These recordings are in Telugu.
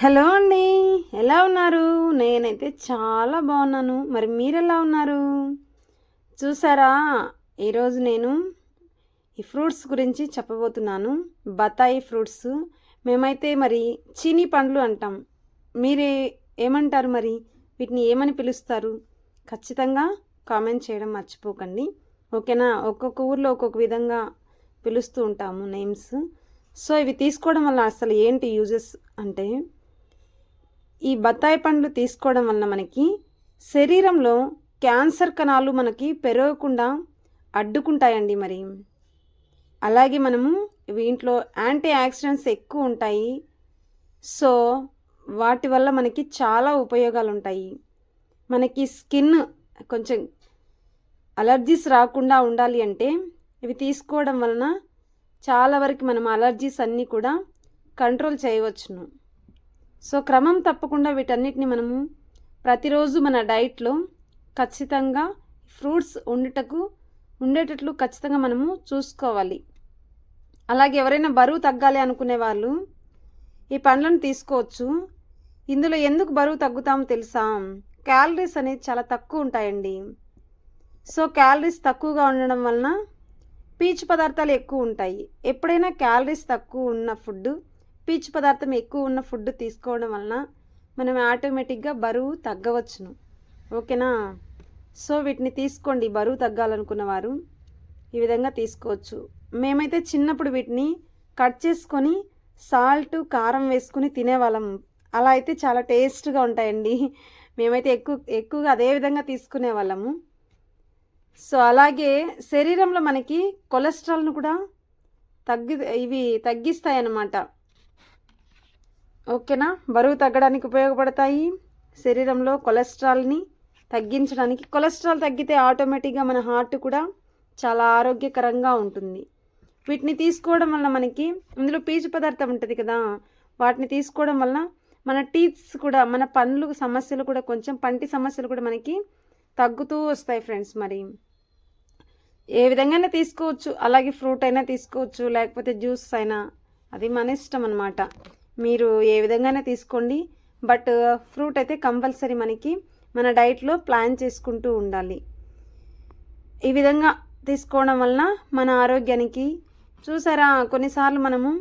హలో అండి. ఎలా ఉన్నారు? నేనైతే చాలా బాగున్నాను. మరి మీరెలా ఉన్నారు? చూసారా, ఈరోజు నేను ఈ ఫ్రూట్స్ గురించి చెప్పబోతున్నాను. బత్తాయి ఫ్రూట్స్. మేమైతే మరి చీనీ పండ్లు అంటాం. మీరే ఏమంటారు మరి? వీటిని ఏమని పిలుస్తారు? ఖచ్చితంగా కామెంట్ చేయడం మర్చిపోకండి. ఓకేనా? ఒక్కొక్క ఊర్లో ఒక్కొక్క విధంగా పిలుస్తూ ఉంటాము నేమ్స్. సో ఇవి తీసుకోవడం వల్ల అసలు ఏంటి యూజెస్ అంటే, ఈ బత్తాయి పండ్లు తీసుకోవడం వలన మనకి శరీరంలో క్యాన్సర్ కణాలు మనకి పెరగకుండా అడ్డుకుంటాయండి. మరి అలాగే మనము వీంట్లో యాంటీ ఆక్సిడెంట్స్ ఎక్కువ ఉంటాయి. సో వాటి వల్ల మనకి చాలా ఉపయోగాలు ఉంటాయి. మనకి స్కిన్ కొంచెం అలర్జీస్ రాకుండా ఉండాలి అంటే ఇవి తీసుకోవడం వలన చాలా వరకు మనం అలర్జీస్ అన్నీ కూడా కంట్రోల్ చేయవచ్చును. సో క్రమం తప్పకుండా వీటన్నిటిని మనము ప్రతిరోజు మన డైట్లో ఖచ్చితంగా ఫ్రూట్స్ ఉండేటట్లు ఖచ్చితంగా మనము చూసుకోవాలి. అలాగే ఎవరైనా బరువు తగ్గాలి అనుకునే వాళ్ళు ఈ పండ్లను తీసుకోవచ్చు. ఇందులో ఎందుకు బరువు తగ్గుతామో తెలుసా? క్యాలరీస్ అనేది చాలా తక్కువ ఉంటాయండి. సో క్యాలరీస్ తక్కువగా ఉండడం వలన పీచు పదార్థాలు ఎక్కువ ఉంటాయి. ఎప్పుడైనా క్యాలరీస్ తక్కువ ఉన్న ఫుడ్, పీచు పదార్థం ఎక్కువ ఉన్న ఫుడ్ తీసుకోవడం వలన మనం ఆటోమేటిక్గా బరువు తగ్గవచ్చును. ఓకేనా? సో వీటిని తీసుకోండి. బరువు తగ్గాలనుకున్న వారు ఈ విధంగా తీసుకోవచ్చు. మేమైతే చిన్నప్పుడు వీటిని కట్ చేసుకొని సాల్ట్, కారం వేసుకుని తినేవాళ్ళం. అలా అయితే చాలా టేస్ట్గా ఉంటాయండి. మేమైతే ఎక్కువగా అదే విధంగా తీసుకునే వాళ్ళము. సో అలాగే శరీరంలో మనకి కొలెస్ట్రాల్ను కూడా ఇవి తగ్గిస్తాయన్నమాట. ఓకేనా? బరువు తగ్గడానికి ఉపయోగపడతాయి. శరీరంలో కొలెస్ట్రాల్ని తగ్గించడానికి. కొలెస్ట్రాల్ తగ్గితే ఆటోమేటిక్గా మన హార్ట్ కూడా చాలా ఆరోగ్యకరంగా ఉంటుంది. వీటిని తీసుకోవడం వల్ల మనకి ఇందులో పీచు పదార్థం ఉంటుంది కదా, వాటిని తీసుకోవడం వల్ల మన టీత్స్ కూడా, మన పండ్లు సమస్యలు కూడా, కొంచెం పంటి సమస్యలు కూడా మనకి తగ్గుతూ వస్తాయి ఫ్రెండ్స్. మరి ఏ విధంగానే తీసుకోవచ్చు. అలాగే ఫ్రూట్ అయినా తీసుకోవచ్చు, లేకపోతే జ్యూస్ అయినా, అది మన ఇష్టం అన్నమాట. మీరు ఏ విధంగానే తీసుకోండి. బట్ ఫ్రూట్ అయితే కంపల్సరీ మనకి మన డైట్లో ప్లాన్ చేసుకుంటూ ఉండాలి. ఈ విధంగా తీసుకోవడం వలన మన ఆరోగ్యానికి, చూసారా, కొన్నిసార్లు మనము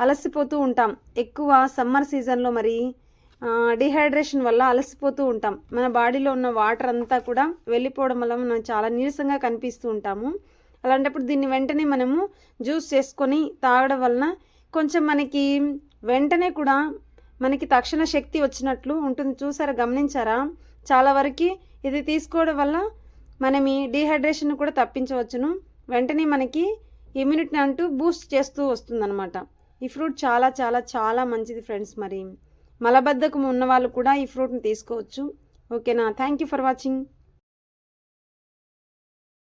అలసిపోతూ ఉంటాం. ఎక్కువ సమ్మర్ సీజన్లో మరి డిహైడ్రేషన్ వల్ల అలసిపోతూ ఉంటాం. మన బాడీలో ఉన్న వాటర్ అంతా కూడా వెళ్ళిపోవడం వల్ల మనం చాలా నీరసంగా కనిపిస్తూ ఉంటాము. అలాంటప్పుడు దీన్ని వెంటనే మనము జ్యూస్ చేసుకొని తాగడం వలన కొంచెం మనకి వెంటనే కూడా మనకి తక్షణ శక్తి వచ్చినట్లు ఉంటుంది. చూసారా, గమనించారా? చాలా వరకు ఇది తీసుకోవడం వల్ల మనం ఈ డిహైడ్రేషన్ కూడా తప్పించవచ్చును. వెంటనే మనకి ఇమ్యూనిటీ అంటూ బూస్ట్ చేస్తూ వస్తుందన్నమాట. ఈ ఫ్రూట్ చాలా చాలా చాలా మంచిది ఫ్రెండ్స్. మరి మలబద్ధకం ఉన్న వాళ్ళు కూడా ఈ ఫ్రూట్ని తీసుకోవచ్చు. ఓకేనా? Thank you for watching.